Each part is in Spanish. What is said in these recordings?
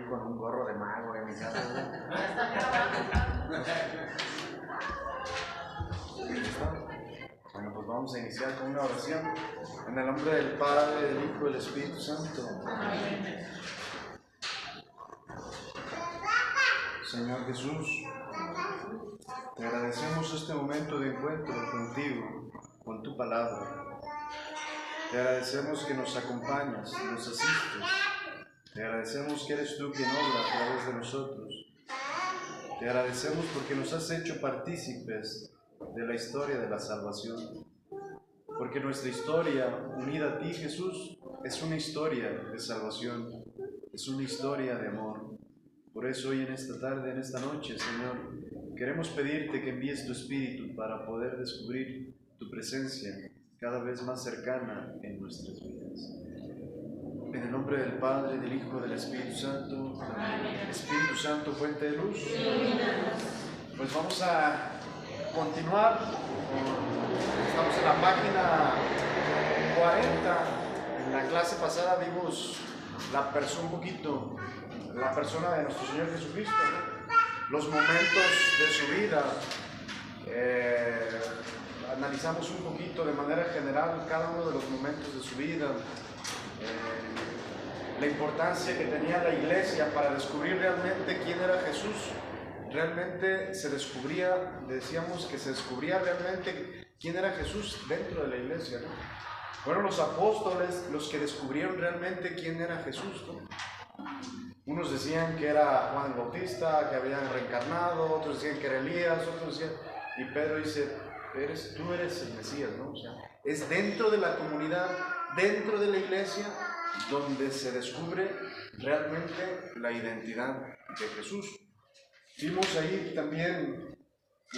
con un gorro de mago en mi casa. Bueno, pues vamos a iniciar con una oración. En el nombre del Padre, del Hijo y del Espíritu Santo. Amén. Señor Jesús, te agradecemos este momento de encuentro contigo, con tu palabra. Te agradecemos que nos acompañas, nos asistes. Te agradecemos que eres tú quien obra a través de nosotros. Te agradecemos porque nos has hecho partícipes de la historia de la salvación. Porque nuestra historia, unida a ti, Jesús, es una historia de salvación, es una historia de amor. Por eso hoy en esta tarde, en esta noche, Señor, queremos pedirte que envíes tu Espíritu para poder descubrir tu presencia cada vez más cercana en nuestras vidas. En el nombre del Padre, del Hijo y del Espíritu Santo. Amén. Espíritu Santo, fuente de luz. Pues vamos a continuar. Estamos en la página 40. En la clase pasada vimos la persona de nuestro Señor Jesucristo, ¿no? Los momentos de su vida. Analizamos un poquito de manera general cada uno de los momentos de su vida, la importancia que tenía la iglesia para descubrir realmente quién era Jesús. Realmente decíamos que se descubría realmente quién era Jesús dentro de la iglesia, ¿no? Fueron los apóstoles los que descubrieron realmente quién era Jesús, ¿no? Unos decían que era Juan el Bautista, que había reencarnado, otros decían que era Elías, otros decían... Y Pedro dice, tú eres el Mesías, ¿no? O sea, es dentro de la comunidad, dentro de la iglesia, donde se descubre realmente la identidad de Jesús. Vimos ahí también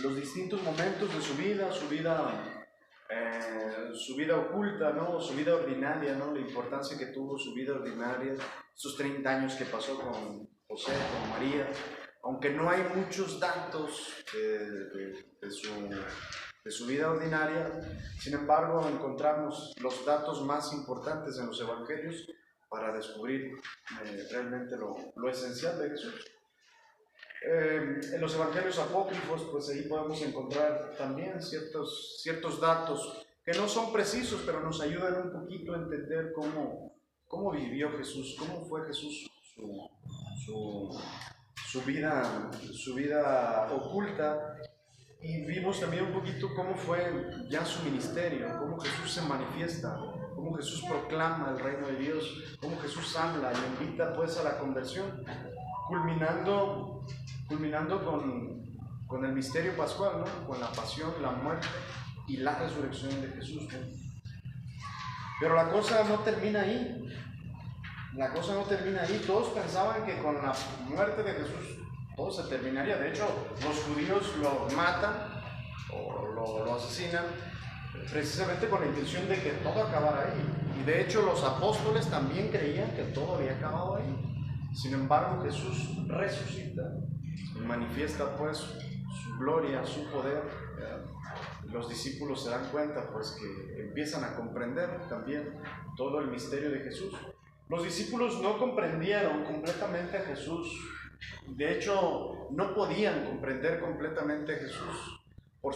los distintos momentos de su vida oculta, ¿no? Su vida ordinaria, ¿no? La importancia que tuvo su vida ordinaria, esos 30 años que pasó con José, con María. Aunque no hay muchos datos de su vida ordinaria, sin embargo encontramos los datos más importantes en los evangelios para descubrir realmente lo esencial de Jesús. En los evangelios apócrifos, pues ahí podemos encontrar también ciertos datos que no son precisos, pero nos ayudan un poquito a entender cómo vivió Jesús, cómo fue Jesús su vida oculta. Y vimos también un poquito cómo fue ya su ministerio, cómo Jesús se manifiesta, cómo Jesús proclama el reino de Dios, cómo Jesús habla y invita pues a la conversión, culminando con el misterio pascual, ¿no? Con la pasión, la muerte y la resurrección de Jesús, ¿no? Pero la cosa no termina ahí. Todos pensaban que con la muerte de Jesús todo se terminaría. De hecho, los judíos lo matan o lo asesinan precisamente con la intención de que todo acabara ahí. Y de hecho los apóstoles también creían que todo había acabado ahí. Sin embargo, Jesús resucita y manifiesta pues su gloria, su poder. Los discípulos se dan cuenta pues que empiezan a comprender también todo el misterio de Jesús. Los discípulos no comprendieron completamente a Jesús. De hecho, no podían comprender completamente a Jesús por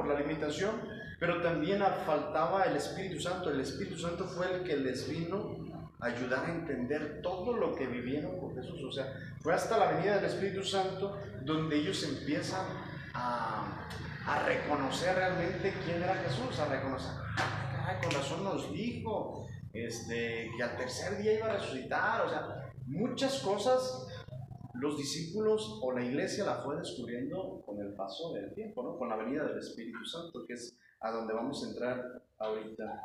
la limitación, pero también faltaba el Espíritu Santo. El Espíritu Santo fue el que les vino a ayudar a entender todo lo que vivieron con Jesús. O sea, fue hasta la venida del Espíritu Santo donde ellos empiezan a reconocer realmente quién era Jesús, a reconocer, con razón nos dijo que al tercer día iba a resucitar. O sea, muchas cosas los discípulos o la iglesia la fue descubriendo con el paso del tiempo, ¿no? Con la venida del Espíritu Santo, que es a donde vamos a entrar ahorita.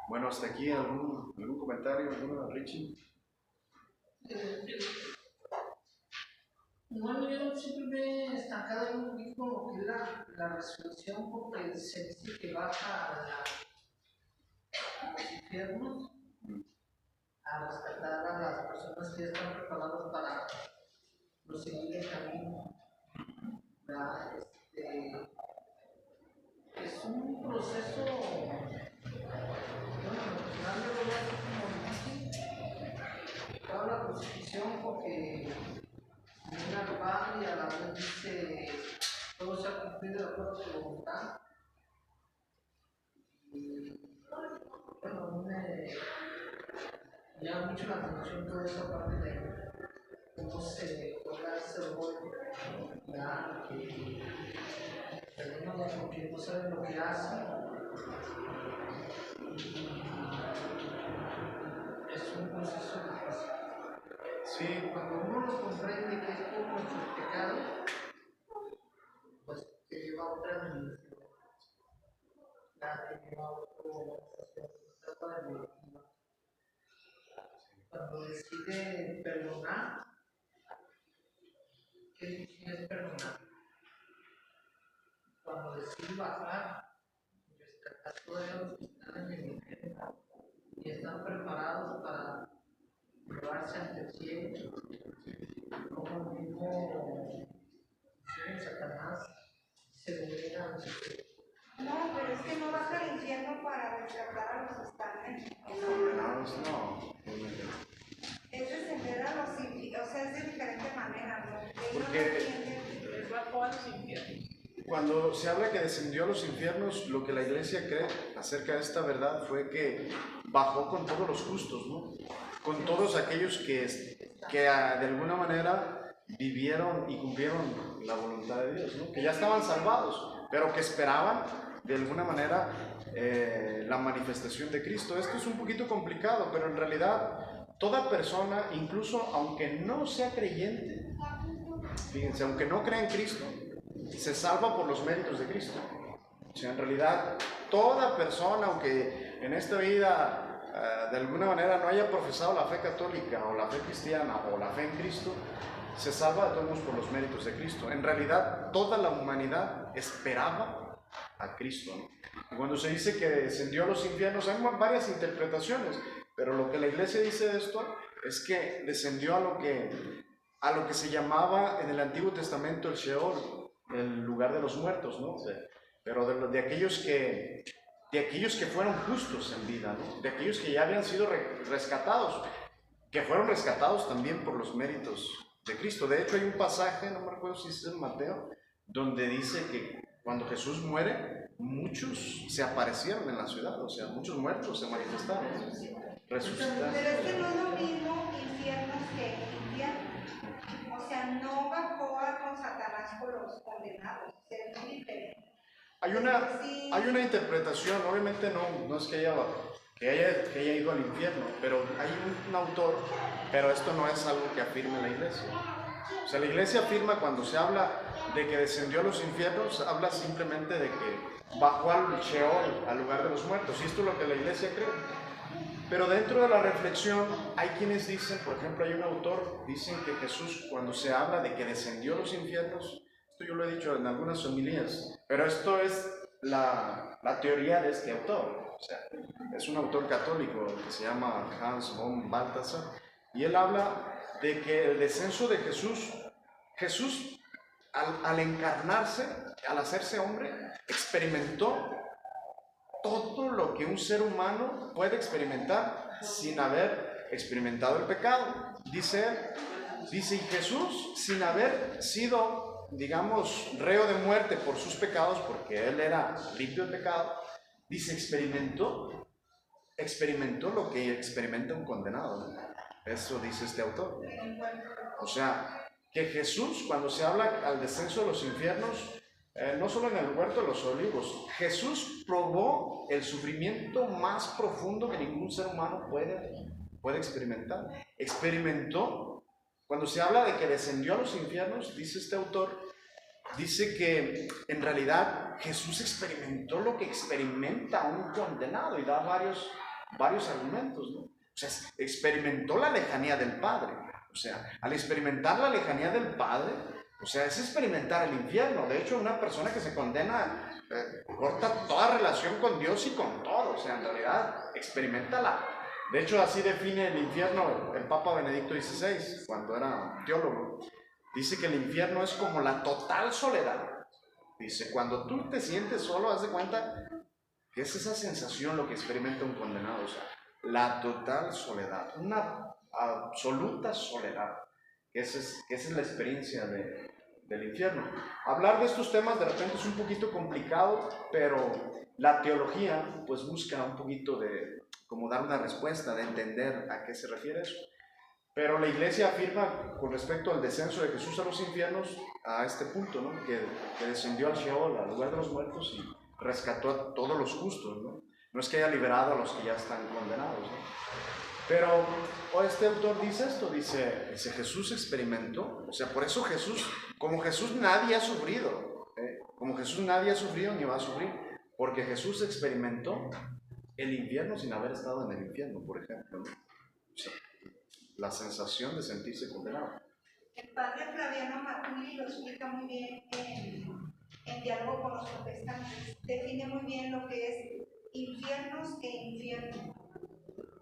Bueno, hasta aquí algún comentario, Richie. Bueno, yo siempre me he estancado un poquito con lo que es la resurrección, porque se dice que baja a los infiernos a rescatar a las personas que están preparadas para proseguir el camino. Es un proceso, bueno, personalmente lo veo como difícil. aceptó la crucifixión porque viene al Padre y a la vez dice todo se ha cumplido de acuerdo a su voluntad. Y bueno, a mí me llama mucho la atención toda esa parte de cómo se juega ese rol, ya que tenemos porque no saben lo que hacen. Es un proceso difícil. Sí, Cuando uno lo comprende que es por nuestros pecados, pues te lleva a otra dimensión, ya te lleva a otra perspectiva. Cuando decide perdonar, ¿qué difícil es perdonar? Cuando decide bajar, rescatar todos los que están en el infierno y están preparados para llevarse ante el cielo, como el mismo Satanás se domina ante el cielo. No, pero es que no vas al infierno para rescatar a los que están en el condenados no. Es descender a los infiernos, o sea, es de diferente manera, ¿no? Ellos Porque no entienden. Les bajó a los infiernos. cuando se habla que descendió a los infiernos, lo que la iglesia cree acerca de esta verdad fue que bajó con todos los justos, ¿no? Con todos aquellos que de alguna manera vivieron y cumplieron la voluntad de Dios, ¿no? Que ya estaban salvados, pero que esperaban de alguna manera la manifestación de Cristo. Esto es un poquito complicado, pero en realidad toda persona, incluso aunque no sea creyente, fíjense, aunque no crea en Cristo, se salva por los méritos de Cristo. O sea, en realidad, toda persona, aunque en esta vida de alguna manera no haya profesado la fe católica o la fe cristiana o la fe en Cristo, se salva de todos modos por los méritos de Cristo. En realidad, toda la humanidad esperaba a Cristo, ¿no? Y cuando se dice que descendió a los infiernos, hay varias interpretaciones, pero lo que la iglesia dice de esto es que descendió a lo que se llamaba en el Antiguo Testamento el Sheol, el lugar de los muertos, ¿no? Pero de aquellos que fueron justos en vida, ¿no? De aquellos que ya habían sido rescatados, que fueron rescatados también por los méritos de Cristo. De hecho, hay un pasaje, no me acuerdo si es en Mateo, donde dice que cuando Jesús muere, muchos se aparecieron en la ciudad, o sea, muchos muertos se manifestaron, resucitaron. Pero es que no es lo mismo infiernos que infierno. O sea, no bajó con Satanás por los condenados, o sea, es muy diferente. Hay una interpretación, obviamente no es que haya ido al infierno, pero hay un autor, pero esto no es algo que afirme la iglesia. O sea, la iglesia afirma cuando se habla de que descendió a los infiernos, habla simplemente de que bajó al Sheol, al lugar de los muertos, y esto es lo que la iglesia cree. Pero dentro de la reflexión hay quienes dicen, por ejemplo, hay un autor, dicen que Jesús, cuando se habla de que descendió a los infiernos, esto yo lo he dicho en algunas homilías, pero esto es la teoría de este autor. O sea, es un autor católico que se llama Hans von Balthasar, y él habla de que el descenso de Jesús al encarnarse, al hacerse hombre, experimentó todo lo que un ser humano puede experimentar sin haber experimentado el pecado. Dice y Jesús, sin haber sido, digamos, reo de muerte por sus pecados, porque él era limpio de pecado, dice, experimentó lo que experimenta un condenado, ¿no? Eso dice este autor. O sea, que Jesús, cuando se habla al descenso de los infiernos, no solo en el huerto de los olivos, Jesús probó el sufrimiento más profundo que ningún ser humano puede experimentar. Experimentó, cuando se habla de que descendió a los infiernos, dice este autor, dice que en realidad Jesús experimentó lo que experimenta un condenado, y da varios argumentos, ¿no? O sea, experimentó la lejanía del Padre. O sea, al experimentar la lejanía del Padre, o sea, es experimentar el infierno. De hecho, una persona que se condena corta toda relación con Dios y con todo. O sea, en realidad, experimenta De hecho, así define el infierno el Papa Benedicto XVI, cuando era teólogo. Dice que el infierno es como la total soledad. Dice, cuando tú te sientes solo, haz de cuenta que es esa sensación lo que experimenta un condenado. O sea, la total soledad. absoluta soledad, que esa es la experiencia del infierno. Hablar de estos temas de repente es un poquito complicado, pero la teología pues busca un poquito de como dar una respuesta, de entender a qué se refiere eso. Pero la iglesia afirma con respecto al descenso de Jesús a los infiernos a este punto, ¿no? Que descendió al Sheol, al lugar de los muertos, y rescató a todos los justos, ¿no? No es que haya liberado a los que ya están condenados, ¿no? Pero este autor dice esto, dice Jesús experimentó, o sea, por eso Jesús, como Jesús nadie ha sufrido, como Jesús nadie ha sufrido ni va a sufrir, porque Jesús experimentó el infierno sin haber estado en el infierno, por ejemplo, ¿no? O sea, la sensación de sentirse condenado. El padre Flaviano Matuli lo explica muy bien en Diálogo con los Protestantes. Define muy bien lo que es infiernos e infierno.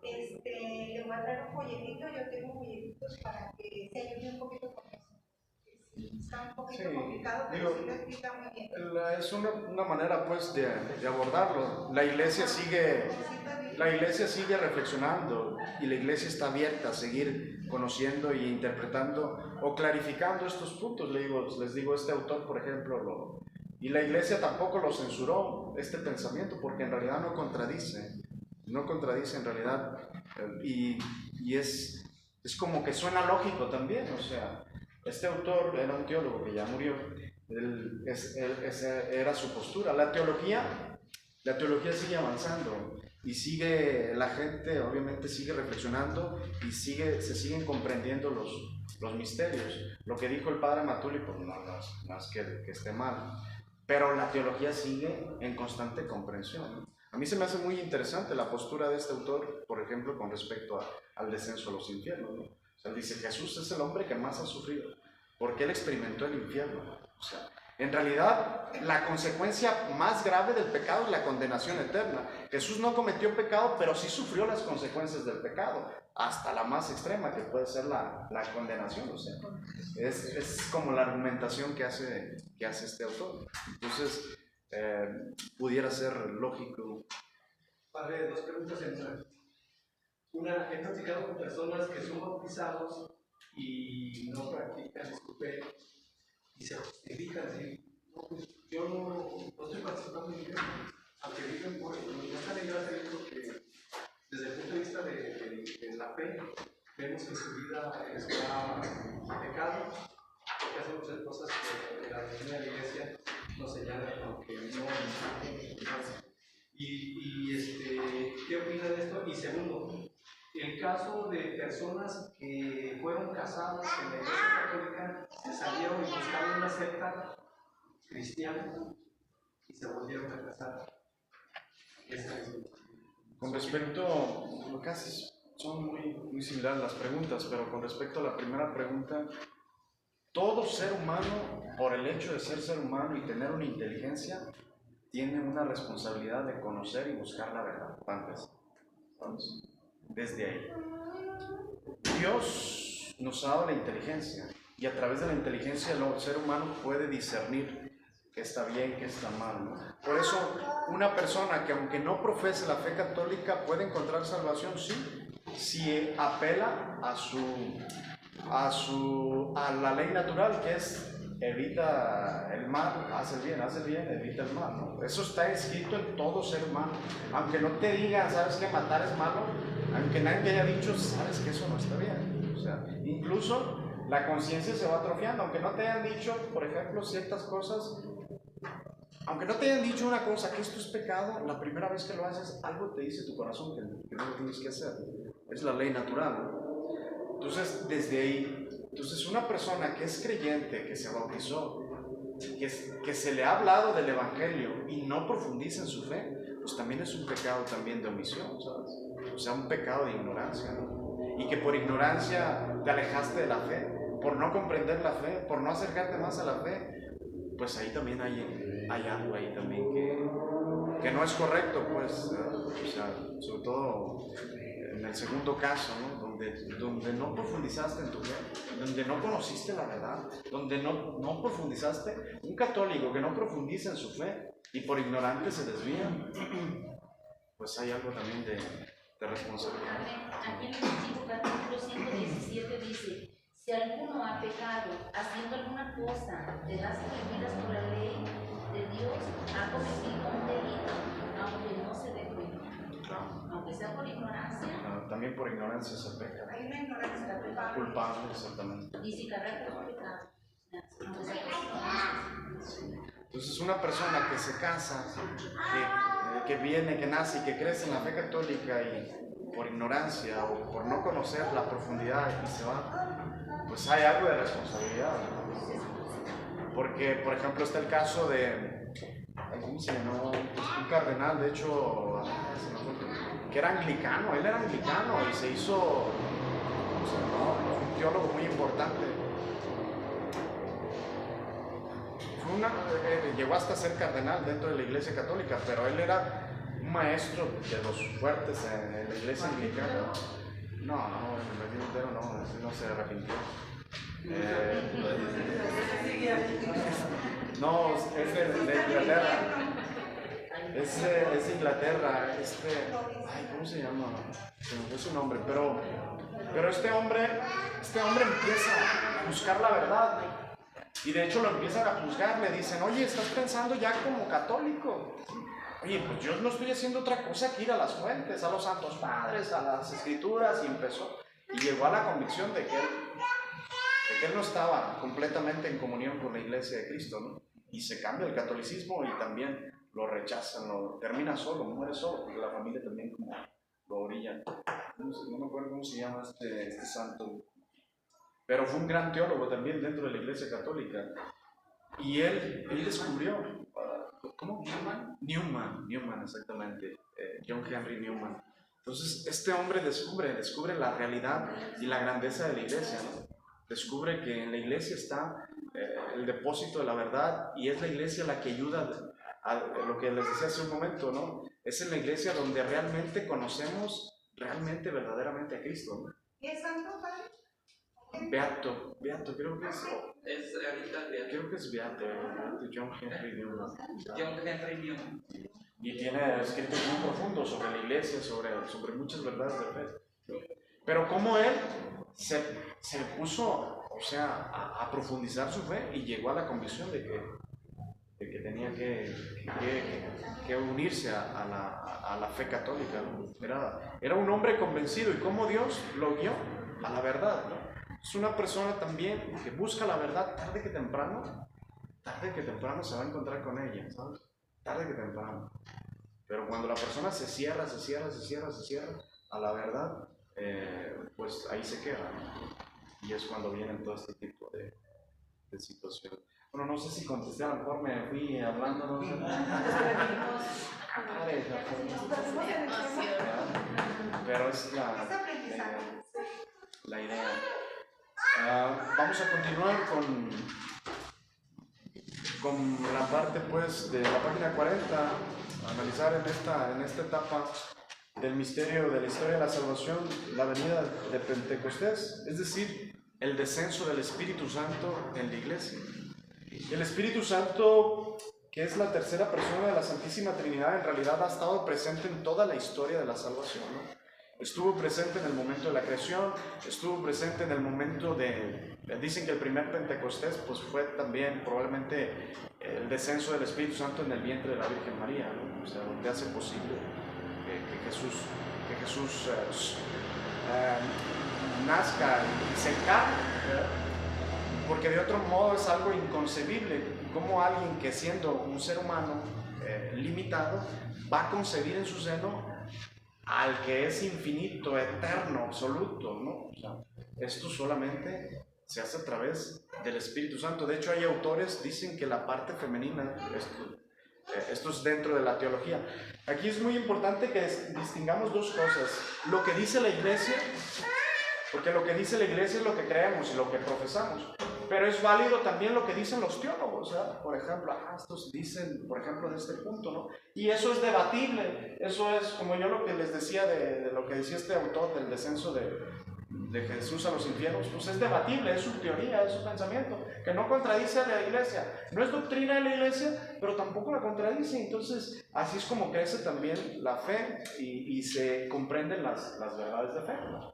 Le voy a traer un folletito, yo tengo folletitos para que se ayude un poquito con eso. Está un poquito complicado, pero sí lo explica muy bien. Es una manera pues de abordarlo. La iglesia sigue reflexionando y la iglesia está abierta a seguir conociendo y interpretando o clarificando estos puntos. Les digo, este autor, por ejemplo, y la iglesia tampoco lo censuró, este pensamiento, porque en realidad no contradice en realidad, y es como que suena lógico también. O sea, este autor era un teólogo que ya murió, esa era su postura. La teología sigue avanzando y la gente obviamente sigue reflexionando y se siguen comprendiendo los misterios. Lo que dijo el padre Matuli, pues no es que esté mal, pero la teología sigue en constante comprensión, ¿no? A mí se me hace muy interesante la postura de este autor, por ejemplo, con respecto al descenso a los infiernos, ¿no? O sea, él dice, Jesús es el hombre que más ha sufrido, porque él experimentó el infierno. O sea, en realidad, la consecuencia más grave del pecado es la condenación eterna. Jesús no cometió pecado, pero sí sufrió las consecuencias del pecado, hasta la más extrema, que puede ser la condenación. O sea, es como la argumentación que hace este autor. Entonces, pudiera ser lógico. Padre, dos preguntas en una. Una, he platicado con personas que son bautizados y no practican escupir y se justifican, ¿sí? No, pues yo no estoy participando en el aunque viven por ello, no están en gracia porque desde el punto de vista de la fe, vemos que su vida está en pecado, porque hacen muchas cosas que la doctrina de la iglesia nos señala como que no. ¿Qué opina de esto? Y segundo, el caso de personas que fueron casadas en la iglesia católica, se salieron y buscaron una secta cristiana y se volvieron a casar. Con respecto, casi son muy similares las preguntas, pero con respecto a la primera pregunta, todo ser humano, por el hecho de ser humano y tener una inteligencia, tiene una responsabilidad de conocer y buscar la verdad. Entonces, desde ahí. Dios nos ha dado la inteligencia y a través de la inteligencia el ser humano puede discernir qué está bien, qué está mal, ¿no? Por eso, una persona que aunque no profese la fe católica puede encontrar salvación, sí, si apela a la ley natural, que es evita el mal, haz el bien, evita el mal, ¿no? Eso está escrito en todo ser humano. Aunque no te digan, sabes que matar es malo, aunque nadie te haya dicho, sabes que eso no está bien. O sea, incluso la conciencia se va atrofiando, aunque no te hayan dicho, por ejemplo, ciertas cosas. Aunque no te hayan dicho una cosa, que esto es pecado, la primera vez que lo haces, algo te dice tu corazón que no lo tienes que hacer. Es la ley natural, ¿no? Entonces, desde ahí, una persona que es creyente, que se bautizó, que se le ha hablado del Evangelio y no profundiza en su fe, pues también es un pecado también de omisión, ¿sabes? O sea, un pecado de ignorancia, ¿no? Y que por ignorancia te alejaste de la fe, por no comprender la fe, por no acercarte más a la fe, pues ahí también hay algo ahí también que no es correcto, pues, o sea, sobre todo en el segundo caso, ¿no? Donde no profundizaste en tu fe, donde no conociste la verdad, donde no profundizaste. Un católico que no profundiza en su fe y por ignorante se desvía, pues hay algo también responsabilidad. Aquí en Levítico capítulo 117 dice: si alguno ha pecado haciendo alguna cosa de las prohibidas por la ley de Dios, ha cometido un delito, aunque no se dé cuenta. Claro. Aunque sea por ignorancia. También por ignorancia se peca. Hay una ignorancia culpable. Culpable, exactamente. Y si carga por pecado, aunque sea por ignorancia. Entonces, una persona que se casa, que viene, que nace y que crece en la fe católica y por ignorancia o por no conocer la profundidad y se va, pues hay algo de responsabilidad, ¿no? Porque, por ejemplo, está el caso de, ¿cómo se llamó? Un cardenal, de hecho, que era anglicano, él era anglicano y se hizo, ¿cómo se llamó? Un teólogo muy importante. Llegó hasta ser cardenal dentro de la Iglesia Católica, pero él era un maestro de los fuertes en la Iglesia Anglicana. No, el Lutero no, ese no se arrepintió. No, es de Inglaterra. Es de Inglaterra. Ay, ¿cómo se llama? Se me fue su nombre, pero este hombre empieza a buscar la verdad. Y de hecho lo empiezan a juzgar, le dicen, oye, estás pensando ya como católico. Oye, pues yo no estoy haciendo otra cosa que ir a las fuentes, a los santos padres, a las escrituras, y empezó. Y llegó a la convicción de que él no estaba completamente en comunión con la Iglesia de Cristo, ¿no? Y se cambia el catolicismo y también lo rechazan, termina solo, muere solo, porque la familia también como lo orillan. No me acuerdo cómo se llama este santo. Pero fue un gran teólogo también dentro de la Iglesia Católica. Y él descubrió, ¿cómo? Newman, exactamente. John Henry Newman. Entonces, este hombre descubre la realidad y la grandeza de la Iglesia, ¿no? Descubre que en la Iglesia está el depósito de la verdad y es la Iglesia la que ayuda a lo que les decía hace un momento, ¿no? Es en la Iglesia donde realmente conocemos verdaderamente a Cristo, ¿no? ¿Y es santo, padre? Beato, creo que es. Es ahorita Beato. Creo que es Beato, John Henry Newman. John Henry Newman. Y tiene escritos muy profundos sobre la Iglesia, sobre muchas verdades de fe. Pero como él se puso, o sea, a profundizar su fe y llegó a la convicción de que tenía que unirse a la fe católica, ¿no? Era un hombre convencido y cómo Dios lo guió a la verdad, ¿no? Es una persona también que busca la verdad tarde que temprano se va a encontrar con ella, ¿sabes? Tarde que temprano. Pero cuando la persona se cierra a la verdad, pues ahí se queda, ¿no? Y es cuando vienen todo este tipo de situaciones. Bueno, no sé si contesté, a lo mejor me fui hablando, no sé. Pero es la idea. Vamos a continuar con la parte pues de la página 40, analizar en esta etapa del misterio de la historia de la salvación, la venida de Pentecostés, es decir, el descenso del Espíritu Santo en la iglesia. El Espíritu Santo, que es la tercera persona de la Santísima Trinidad, en realidad ha estado presente en toda la historia de la salvación, ¿no? Estuvo presente en el momento de la creación, estuvo presente en el momento dicen que el primer Pentecostés pues fue también probablemente el descenso del Espíritu Santo en el vientre de la Virgen María, ¿no? O sea, donde hace posible que Jesús nazca y se encarne, ¿verdad? Porque de otro modo es algo inconcebible, como alguien que siendo un ser humano limitado va a concebir en su seno al que es infinito, eterno, absoluto, ¿no? O sea, esto solamente se hace a través del Espíritu Santo. De hecho, hay autores dicen que la parte femenina, esto es dentro de la teología. Aquí es muy importante que distingamos dos cosas: lo que dice la Iglesia, porque lo que dice la Iglesia es lo que creemos y lo que profesamos, pero es válido también lo que dicen los teólogos, ¿verdad? Por ejemplo, estos dicen, por ejemplo, de este punto, ¿no? Y eso es debatible, eso es como yo lo que les decía de lo que decía este autor del descenso de Jesús a los infiernos, pues es debatible, es su teoría, es su pensamiento, que no contradice a la iglesia. No es doctrina de la iglesia, pero tampoco la contradice. Entonces, así es como crece también la fe y se comprenden las verdades de fe, ¿no?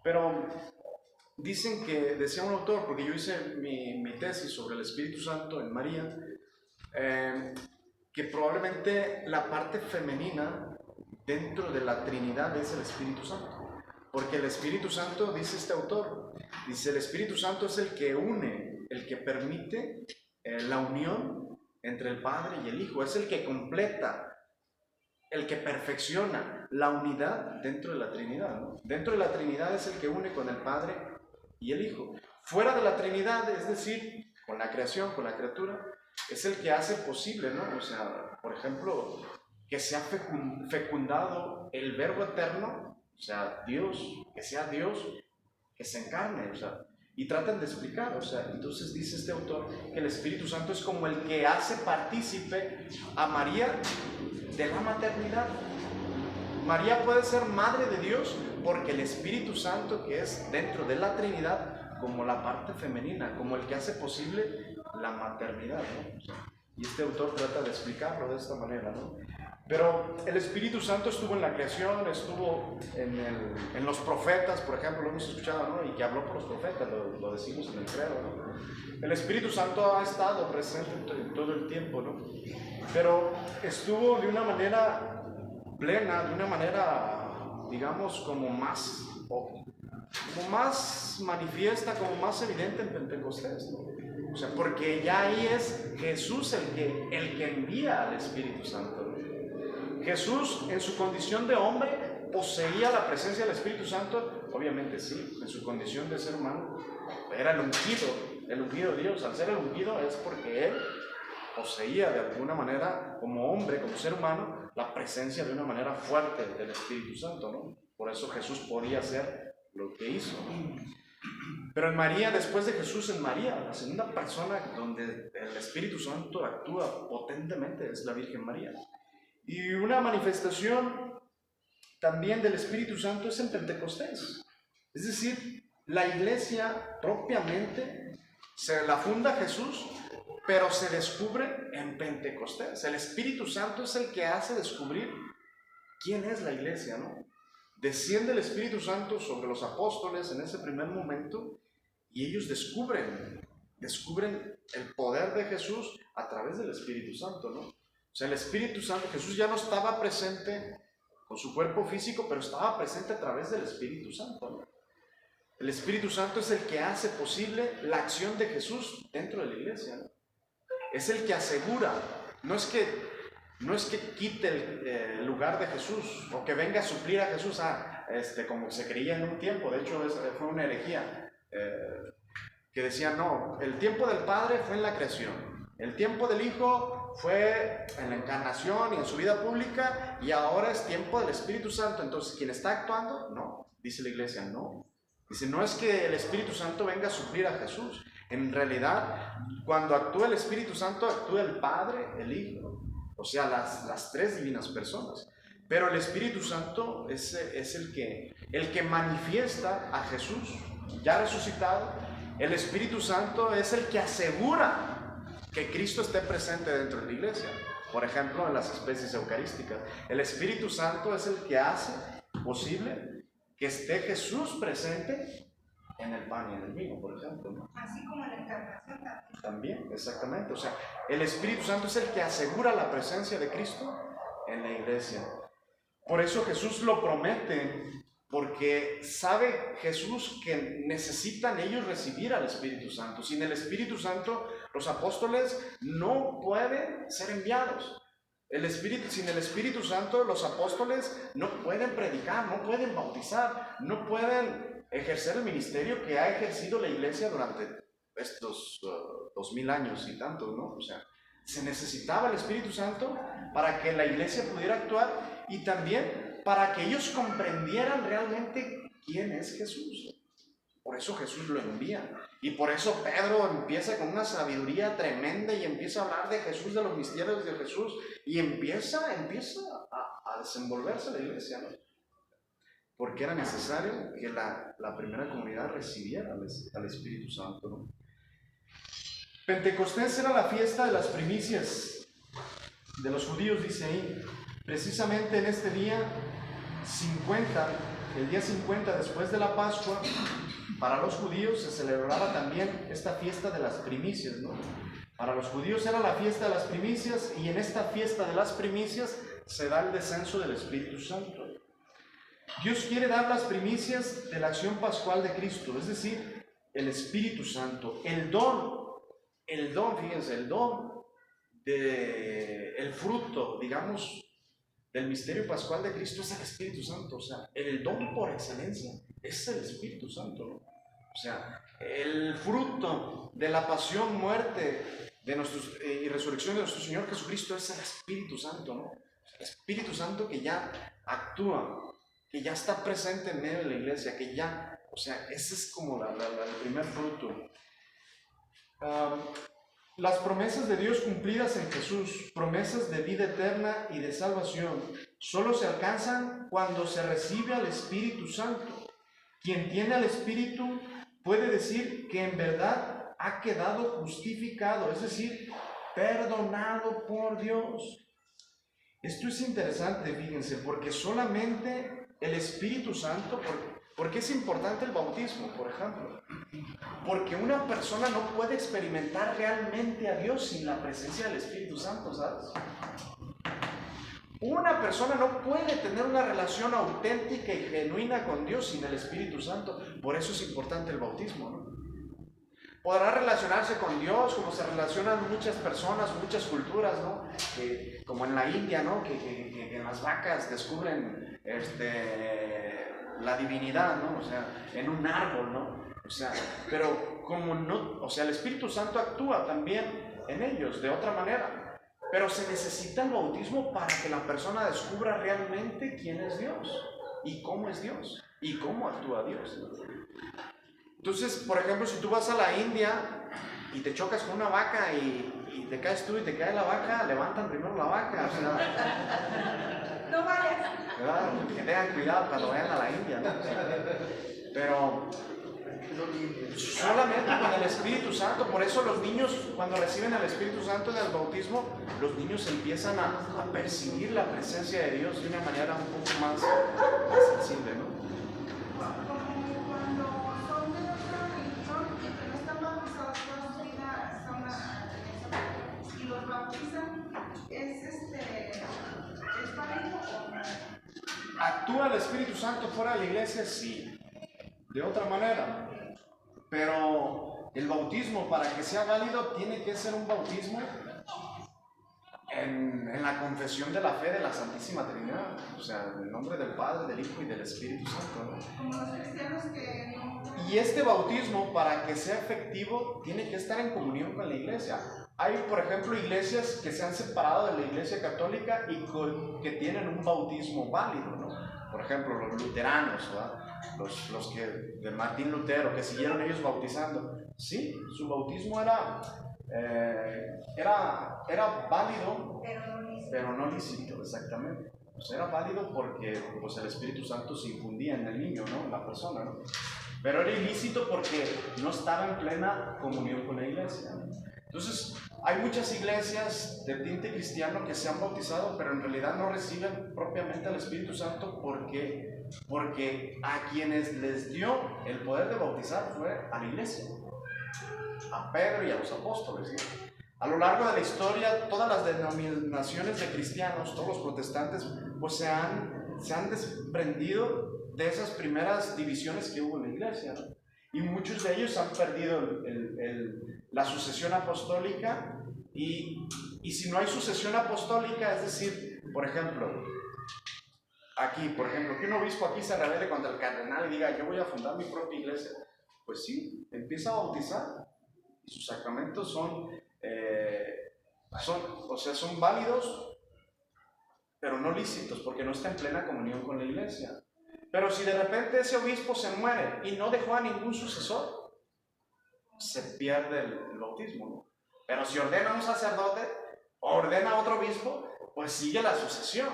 Pero dicen que, decía un autor, porque yo hice mi tesis sobre el Espíritu Santo en María, que probablemente la parte femenina dentro de la Trinidad es el Espíritu Santo. Porque el Espíritu Santo, dice este autor, dice el Espíritu Santo es el que une, el que permite la unión entre el Padre y el Hijo, es el que completa, el que perfecciona la unidad dentro de la Trinidad, ¿no? Dentro de la Trinidad es el que une con el Padre y el Hijo. Fuera de la Trinidad, es decir, con la creación, con la criatura, es el que hace posible, ¿no? O sea, por ejemplo, que sea fecundado el Verbo eterno, o sea, Dios, que sea Dios, que se encarne, o sea, y tratan de explicar, o sea, entonces dice este autor que el Espíritu Santo es como el que hace partícipe a María de la maternidad. María puede ser madre de Dios porque el Espíritu Santo, que es dentro de la Trinidad, como la parte femenina, como el que hace posible la maternidad, ¿no? Y este autor trata de explicarlo de esta manera, ¿no? Pero el Espíritu Santo estuvo en la creación, estuvo en los profetas, por ejemplo, lo hemos escuchado, ¿no? Y que habló por los profetas, lo decimos en el credo, ¿no? El Espíritu Santo ha estado presente todo el tiempo, ¿no? Pero estuvo de una manera plena, de una manera, digamos, como más manifiesta, como más evidente en Pentecostés, ¿no? O sea, porque ya ahí es Jesús el que envía al Espíritu Santo, ¿no? Jesús, en su condición de hombre, poseía la presencia del Espíritu Santo, obviamente sí, en su condición de ser humano, era el ungido de Dios. Al ser el ungido es porque él poseía de alguna manera, como hombre, como ser humano, la presencia de una manera fuerte del Espíritu Santo, ¿no? Por eso Jesús podía hacer lo que hizo, ¿no? Pero en María, después de Jesús, en María, la segunda persona donde el Espíritu Santo actúa potentemente es la Virgen María. Y una manifestación también del Espíritu Santo es en Pentecostés. Es decir, la iglesia propiamente se la funda Jesús, pero se descubre en Pentecostés. El Espíritu Santo es el que hace descubrir quién es la iglesia, ¿no? Desciende el Espíritu Santo sobre los apóstoles en ese primer momento y ellos descubren el poder de Jesús a través del Espíritu Santo, ¿no? O sea, el Espíritu Santo, Jesús ya no estaba presente con su cuerpo físico, pero estaba presente a través del Espíritu Santo, ¿no? El Espíritu Santo es el que hace posible la acción de Jesús dentro de la iglesia, ¿no? Es el que asegura, no es que quite el lugar de Jesús o que venga a suplir a Jesús, como se creía en un tiempo. De hecho fue una herejía, que decía, no, el tiempo del Padre fue en la creación, el tiempo del Hijo fue en la encarnación y en su vida pública, y ahora es tiempo del Espíritu Santo. Entonces, ¿quién está actuando? No, dice la iglesia, no. Dice, no es que el Espíritu Santo venga a suplir a Jesús. En realidad, cuando actúa el Espíritu Santo, actúa el Padre, el Hijo, o sea, las tres divinas personas. Pero el Espíritu Santo es el que manifiesta a Jesús ya resucitado. El Espíritu Santo es el que asegura que Cristo esté presente dentro de la iglesia. Por ejemplo, en las especies eucarísticas, el Espíritu Santo es el que hace posible que esté Jesús presente en el pan y en el vino, por ejemplo, ¿no? Así como en la encarnación también. También, exactamente. O sea, el Espíritu Santo es el que asegura la presencia de Cristo en la iglesia. Por eso Jesús lo promete, porque sabe Jesús que necesitan ellos recibir al Espíritu Santo. Sin el Espíritu Santo, los apóstoles no pueden ser enviados. Sin el Espíritu Santo, los apóstoles no pueden predicar, no pueden bautizar, no pueden ejercer el ministerio que ha ejercido la iglesia durante estos 2000 años y tantos, ¿no? O sea, se necesitaba el Espíritu Santo para que la iglesia pudiera actuar y también para que ellos comprendieran realmente quién es Jesús. Por eso Jesús lo envía. Y por eso Pedro empieza con una sabiduría tremenda y empieza a hablar de Jesús, de los misterios de Jesús, y empieza a desenvolverse la iglesia, ¿no? porque era necesario que la primera comunidad recibiera al Espíritu Santo, ¿no? Pentecostés era la fiesta de las primicias de los judíos, dice ahí. Precisamente en este día 50, el día 50 después de la Pascua, para los judíos se celebraba también esta fiesta de las primicias, ¿no? Para los judíos era la fiesta de las primicias, y en esta fiesta de las primicias se da el descenso del Espíritu Santo. Dios quiere dar las primicias de la acción pascual de Cristo, es decir, el Espíritu Santo, el don, fíjense, el don el fruto, digamos, del misterio pascual de Cristo es el Espíritu Santo. O sea, el don por excelencia es el Espíritu Santo, ¿no? O sea, el fruto de la pasión, muerte y resurrección de nuestro Señor Jesucristo es el Espíritu Santo, ¿no? El Espíritu Santo que ya actúa, que ya está presente en medio de la iglesia, que ya, o sea, ese es como el primer fruto. Las promesas de Dios cumplidas en Jesús, promesas de vida eterna y de salvación, solo se alcanzan cuando se recibe al Espíritu Santo. Quien tiene al Espíritu puede decir que en verdad ha quedado justificado, es decir, perdonado por Dios. Esto es interesante, fíjense, porque solamente el Espíritu Santo, porque es importante el bautismo, por ejemplo, porque una persona no puede experimentar realmente a Dios sin la presencia del Espíritu Santo, ¿sabes? Una persona no puede tener una relación auténtica y genuina con Dios sin el Espíritu Santo. Por eso es importante el bautismo, ¿no? Podrá relacionarse con Dios como se relacionan muchas personas, muchas culturas, ¿no? Como en la India, ¿no? Que en las vacas descubren la divinidad, ¿no? O sea, en un árbol, ¿no? O sea, pero como no, o sea, el Espíritu Santo actúa también en ellos de otra manera. Pero se necesita el bautismo para que la persona descubra realmente quién es Dios y cómo es Dios y cómo actúa Dios. Entonces, por ejemplo, si tú vas a la India y te chocas con una vaca y te caes tú y te cae la vaca, levantan primero la vaca. O sea, No vayas. ¿verdad? Que tengan cuidado cuando vayan a la India, ¿no? Pero solamente con el Espíritu Santo. Por eso los niños, cuando reciben el Espíritu Santo en el bautismo, los niños empiezan a percibir la presencia de Dios de una manera un poco más sensible, ¿no? Como cuando son de otra religión y que no están bautizados toda su vida, y los bautizan, ¿es parejo o no? ¿Actúa el Espíritu Santo fuera de la iglesia? Sí, de otra manera. Pero el bautismo, para que sea válido, tiene que ser un bautismo en la confesión de la fe de la Santísima Trinidad. O sea, en el nombre del Padre, del Hijo y del Espíritu Santo, ¿no? Como los cristianos que no. Y este bautismo, para que sea efectivo, tiene que estar en comunión con la iglesia. Hay, por ejemplo, iglesias que se han separado de la iglesia católica y que tienen un bautismo válido, ¿no? Por ejemplo, los luteranos, ¿verdad? Los que de Martín Lutero, que siguieron ellos bautizando. Sí, su bautismo era válido, pero no lícito, exactamente. Pues era válido porque pues, el Espíritu Santo se infundía en el niño, ¿no? En la persona, ¿no? Pero era ilícito porque no estaba en plena comunión con la iglesia. Entonces, hay muchas iglesias de tinte cristiano que se han bautizado, pero en realidad no reciben propiamente al Espíritu Santo porque a quienes les dio el poder de bautizar fue a la iglesia, a Pedro y a los apóstoles, ¿sí? A lo largo de la historia, todas las denominaciones de cristianos, todos los protestantes, pues se han desprendido de esas primeras divisiones que hubo en la iglesia, ¿no? Y muchos de ellos han perdido la sucesión apostólica y si no hay sucesión apostólica, es decir, por ejemplo, que un obispo aquí se rebele contra el cardenal y diga, yo voy a fundar mi propia iglesia, pues sí, empieza a bautizar y sus sacramentos son válidos, pero no lícitos, porque no está en plena comunión con la iglesia. Pero si de repente ese obispo se muere y no dejó a ningún sucesor, se pierde el bautismo, ¿no? Pero si ordena a un sacerdote o ordena a otro obispo, pues sigue la sucesión.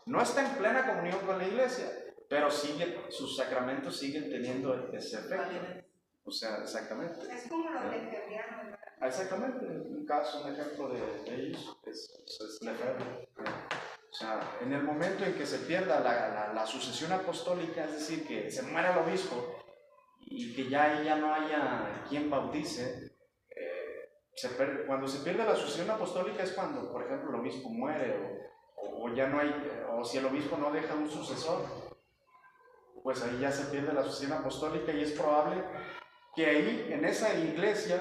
No está en plena comunión con la iglesia, pero sus sacramentos siguen teniendo ese efecto. O sea, exactamente. Es como lo de Ferriano, ¿verdad? Exactamente, un ejemplo de ellos es Lefebvre. O sea, en el momento en que se pierda la sucesión apostólica, es decir, que se muera el obispo y que ya no haya quien bautice, cuando se pierde la sucesión apostólica es cuando, por ejemplo, el obispo muere o ya no hay, o si el obispo no deja un sucesor, pues ahí ya se pierde la sucesión apostólica y es probable que ahí, en esa iglesia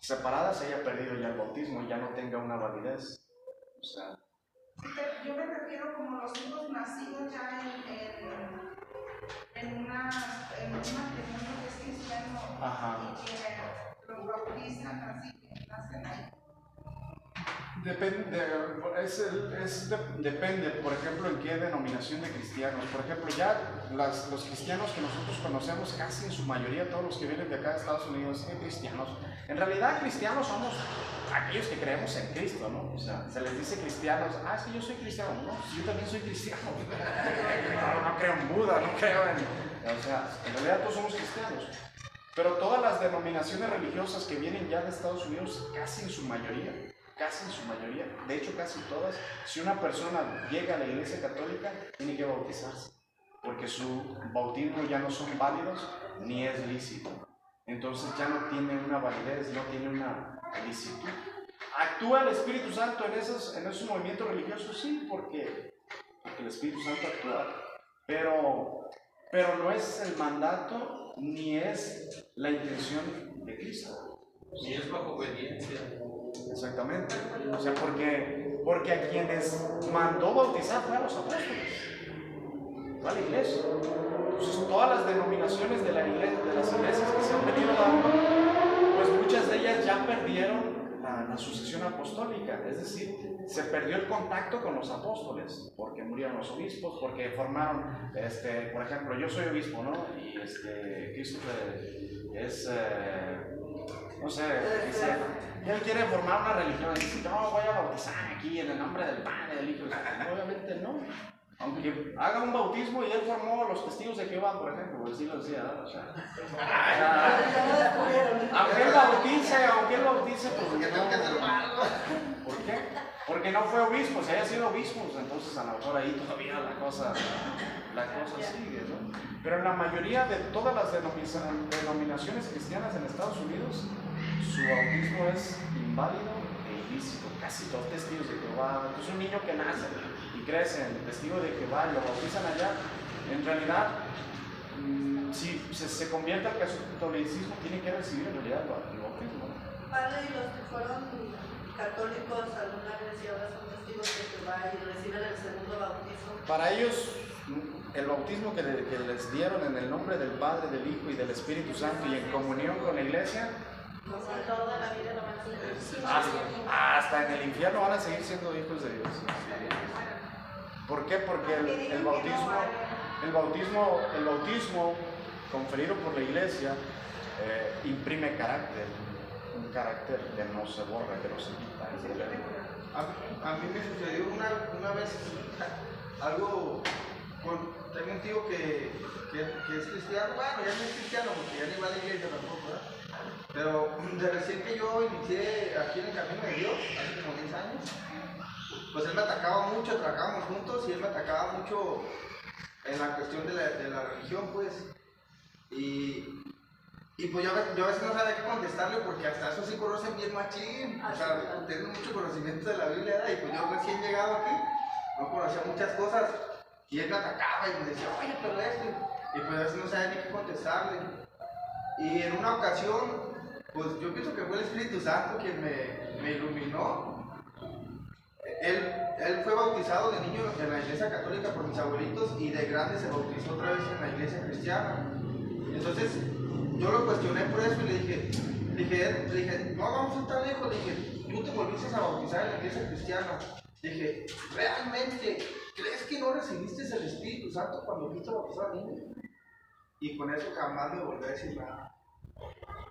separada, se haya perdido ya el bautismo y ya no tenga una validez. O sea, Yo me refiero como los hijos nacidos ya en un matrimonio que es cristiano. Ajá. Y que los bautizan así, que nacen ahí. Depende, por ejemplo, en qué denominación de cristianos. Por ejemplo, ya los cristianos que nosotros conocemos, casi en su mayoría, todos los que vienen de acá de Estados Unidos, son cristianos. En realidad, cristianos somos aquellos que creemos en Cristo, ¿no? O sea, se les dice cristianos, es que yo soy cristiano. No, yo también soy cristiano. No creo en Buda, no creo en... O sea, en realidad todos somos cristianos. Pero todas las denominaciones religiosas que vienen ya de Estados Unidos, casi en su mayoría, de hecho casi todas, si una persona llega a la iglesia católica, tiene que bautizarse, porque su bautismo ya no son válidos ni es lícito. Entonces ya no tiene una validez, no tiene una licitud. ¿Actúa el Espíritu Santo en esos movimientos religiosos? Sí, porque el Espíritu Santo actúa, pero no es el mandato ni es la intención de Cristo. Si es bajo obediencia. Exactamente. O sea, porque a quienes mandó bautizar fue a los apóstoles, fue a la iglesia. Entonces, todas las denominaciones de las iglesias que se han venido dando, pues muchas de ellas ya perdieron la sucesión apostólica, es decir, se perdió el contacto con los apóstoles, porque murieron los obispos, porque formaron, por ejemplo, yo soy obispo, ¿no? Y Christopher es, no sé, dice, él quiere formar una religión, y dice, no, voy a bautizar aquí en el nombre del Padre, del Hijo, obviamente no. Aunque haga un bautismo y él formó los testigos de Jehová, por ejemplo, pues sí lo decía, ¿no? O sea, aunque él bautice, pues porque tengo que hacer algo. ¿Por qué? Porque no fue obispo, si haya sido obispo, pues entonces a lo mejor ahí todavía la cosa sigue, ¿no? Pero en la mayoría de todas las denominaciones cristianas en Estados Unidos, su bautismo es inválido e ilícito, casi todos testigos de Jehová. Entonces un niño que nace y crece en testigo de Jehová y lo bautizan allá, en realidad, si se convierte al catolicismo, tiene que recibir en realidad el bautismo. Padre, y los que fueron católicos alguna vez y ahora son testigos de Jehová y reciben el segundo bautismo. Para ellos, el bautismo que les dieron en el nombre del Padre, del Hijo y del Espíritu Santo y en comunión con la iglesia, Toda la vida lo van a seguir. hasta en el infierno van a seguir siendo hijos de Dios. ¿Por qué? Porque el bautismo conferido por la iglesia imprime carácter, un carácter que no se borra, que no se quita. A mí me sucedió una vez algo tengo un tío que es cristiano, bueno, ya no es cristiano porque ya ni va a la iglesia tampoco, ¿verdad? Pero de recién que yo inicié aquí en el camino de Dios, hace como 10 años, pues él me atacaba mucho, trabajábamos juntos y él me atacaba mucho en la cuestión de la religión, pues. Y pues yo a veces no sabía qué contestarle porque hasta eso sí conocen bien machín, o sea, tengo mucho conocimiento de la Biblia, ¿verdad? Y pues yo recién llegado aquí, no conocía muchas cosas y él me atacaba y me decía, oye, pero esto, y pues a veces no sabía ni qué contestarle. Y en una ocasión, pues yo pienso que fue el Espíritu Santo quien me iluminó. Él fue bautizado de niño en la iglesia católica por mis abuelitos y de grande se bautizó otra vez en la iglesia cristiana. Entonces yo lo cuestioné por eso y le dije, no vamos a estar lejos, le dije, tú te volviste a bautizar en la iglesia cristiana. Le dije, ¿realmente crees que no recibiste el Espíritu Santo cuando fuiste bautizado niño? Y con eso jamás me volví a decir nada.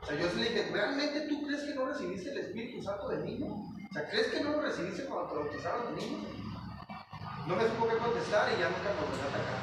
O sea, yo sí le dije, ¿realmente tú crees que no recibiste el Espíritu Santo de niño? O sea, ¿crees que no lo recibiste cuando te bautizaron de niño? No me supo qué contestar y ya nunca me volví a atacar.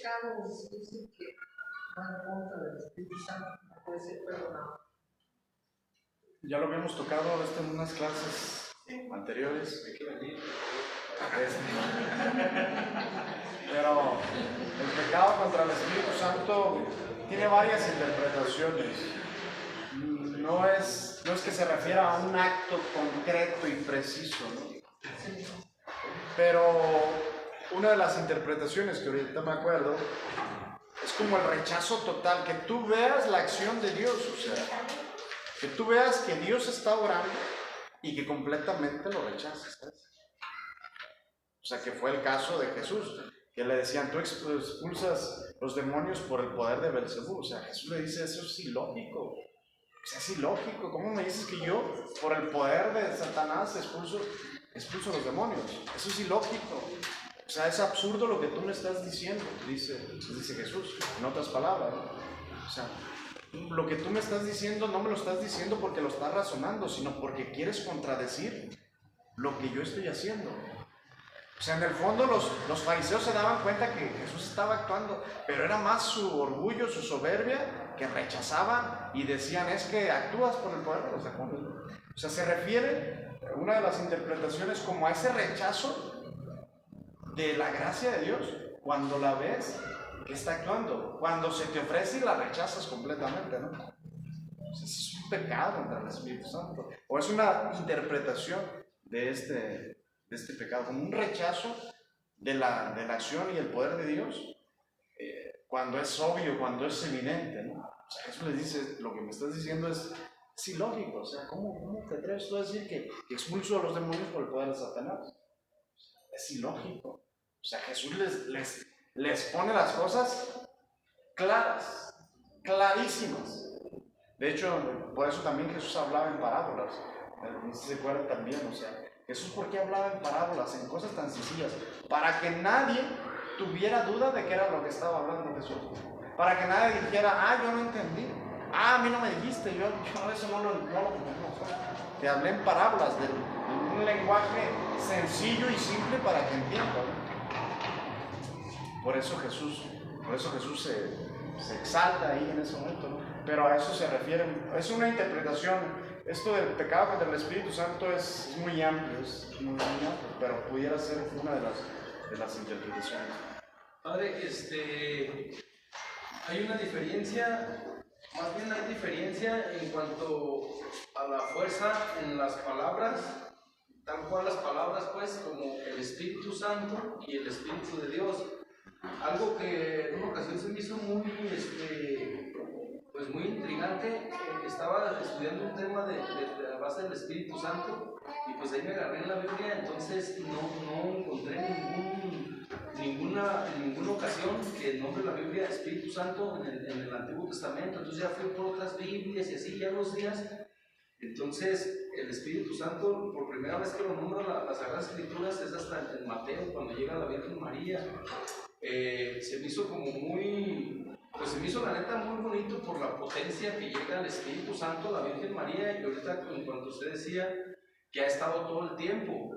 pecados dicen que van en contra del Espíritu Santo, no puede ser perdonado? Ya lo habíamos tocado esto en unas clases anteriores. Hay que venir. Pero el pecado contra el Espíritu Santo tiene varias interpretaciones. No es que se refiera a un acto concreto y preciso, ¿no? Pero una de las interpretaciones que ahorita me acuerdo es como el rechazo total, que tú veas la acción de Dios, o sea, que tú veas que Dios está obrando y que completamente lo rechazas, ¿sabes? O sea, que fue el caso de Jesús, que le decían, tú expulsas los demonios por el poder de Belcebú. O sea, Jesús le dice, eso es ilógico. O sea, es ilógico. ¿Cómo me dices que yo, por el poder de Satanás, expulso los demonios? Eso es ilógico. O sea, es absurdo lo que tú me estás diciendo, dice Jesús, en otras palabras, ¿no? O sea, lo que tú me estás diciendo no me lo estás diciendo porque lo estás razonando, sino porque quieres contradecir lo que yo estoy haciendo. O sea, en el fondo los fariseos se daban cuenta que Jesús estaba actuando, pero era más su orgullo, su soberbia, que rechazaban y decían, es que actúas por el poder de los demonios. O sea, se refiere, una de las interpretaciones, como a ese rechazo de la gracia de Dios, cuando la ves que está actuando, cuando se te ofrece y la rechazas completamente, ¿no? O sea, es un pecado contra el Espíritu Santo, o es una interpretación de este pecado, como un rechazo de la acción y el poder de Dios, cuando es obvio, cuando es evidente, ¿no? O sea, Jesús les dice, lo que me estás diciendo es ilógico. O sea, ¿cómo te atreves tú a decir que expulso a los demonios por el poder de Satanás? Es ilógico. O sea, Jesús les pone las cosas claras, clarísimas. De hecho, por eso también Jesús hablaba en parábolas. No sé si se acuerdan también, o sea, Jesús, ¿por qué hablaba en parábolas, en cosas tan sencillas? Para que nadie tuviera duda de qué era lo que estaba hablando Jesús. Para que nadie dijera, yo no entendí. A mí no me dijiste, yo eso no lo te hablé en parábolas, de un lenguaje sencillo y simple para que entiendan. Por eso Jesús se exalta ahí en ese momento, ¿no? Pero a eso se refiere, es una interpretación. Esto del pecado contra el Espíritu Santo es muy amplio, pero pudiera ser una de las interpretaciones. Padre, hay una diferencia, más bien hay diferencia en cuanto a la fuerza en las palabras, tal cual las palabras, pues, como el Espíritu Santo y el Espíritu de Dios. Algo que en una ocasión se me hizo muy intrigante. Estaba estudiando un tema de la base del Espíritu Santo y pues ahí me agarré en la Biblia, entonces no encontré en ninguna ocasión que nombre la Biblia Espíritu Santo en el Antiguo Testamento. Entonces ya fui por otras Biblias y así ya los días. Entonces el Espíritu Santo, por primera vez que lo nombra las Sagradas Escrituras, es hasta en Mateo, cuando llega la Virgen María. Se me hizo como se me hizo la neta muy bonito por la potencia que llega al Espíritu Santo, la Virgen María, y ahorita en cuanto usted decía que ha estado todo el tiempo.